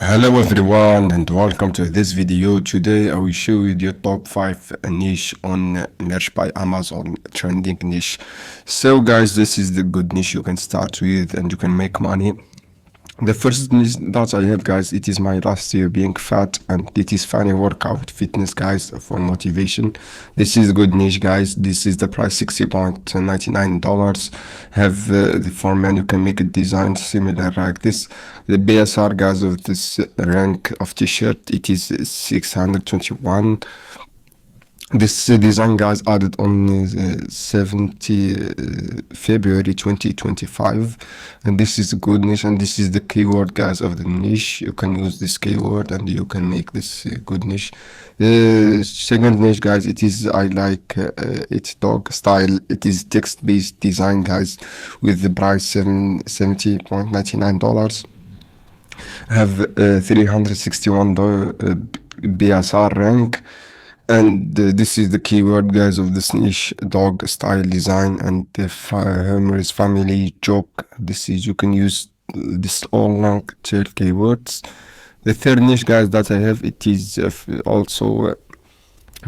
Hello everyone and welcome to this video. Today I will show you the top 5 niche on merch by Amazon trending niche. So guys, this is the good niche you can start with and you can make money. The first niche that I have, guys, it is my last year being fat, and it is funny workout fitness, guys, for motivation. This is good niche, guys. This is the price $60.99. Have for men you can make a design similar like this. The BSR, guys, of this rank of t-shirt, it is 621. This design, guys, added on 70 February 2025, and this is a good niche, and this is the keyword, guys, of the niche. You can use this keyword and you can make this good niche. The second niche, guys, it is I like it's dog style. It is text-based design, guys, with the price $70.99. Have 361 BSR rank. And this is the keyword, guys, of this niche: dog style design and the Hermes family joke. This is, you can use this all long tail keywords. The third niche, guys, that I have, it is also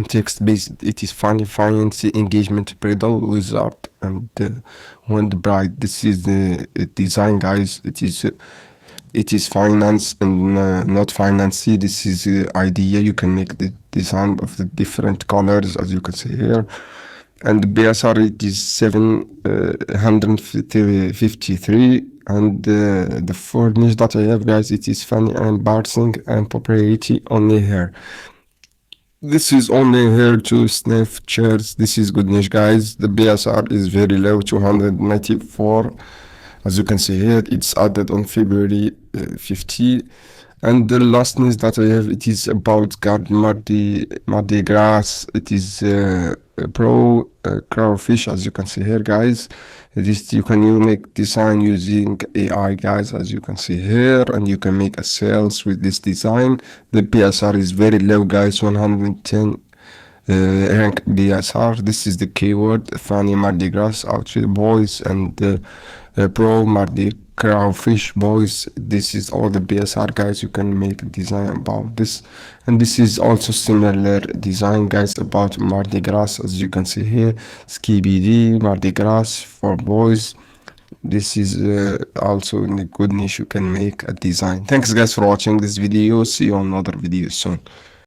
text based. It is funny fancy engagement bridal wizard and wand bride. This is the design, guys. It is finance and not fancy. This is the idea. You can make the design of the different colors, as you can see here. And the BSR, it is 753. And the fourth niche that I have, guys, it is funny and embarrassing and propriety only here. This is only here to sniff chairs. This is good niche, guys. The BSR is very low, 294. As you can see here, it's added on February 50. And the last news that I have, it is about Mardi Gras. It is pro crawfish, as you can see here, guys. This you make design using AI, guys, as you can see here, and you can make a sales with this design. The PSR is very low, guys, 110 rank BSR. This is the keyword: funny Mardi Gras outfit boys and pro Mardi crawfish boys. This is all the BSR, guys. You can make a design about this, and this is also similar design, guys, about Mardi Gras, as you can see here: skibidi Mardi Gras for boys. This is also in a good niche. You can make a design. Thanks, guys, for watching this video. See you on another video soon.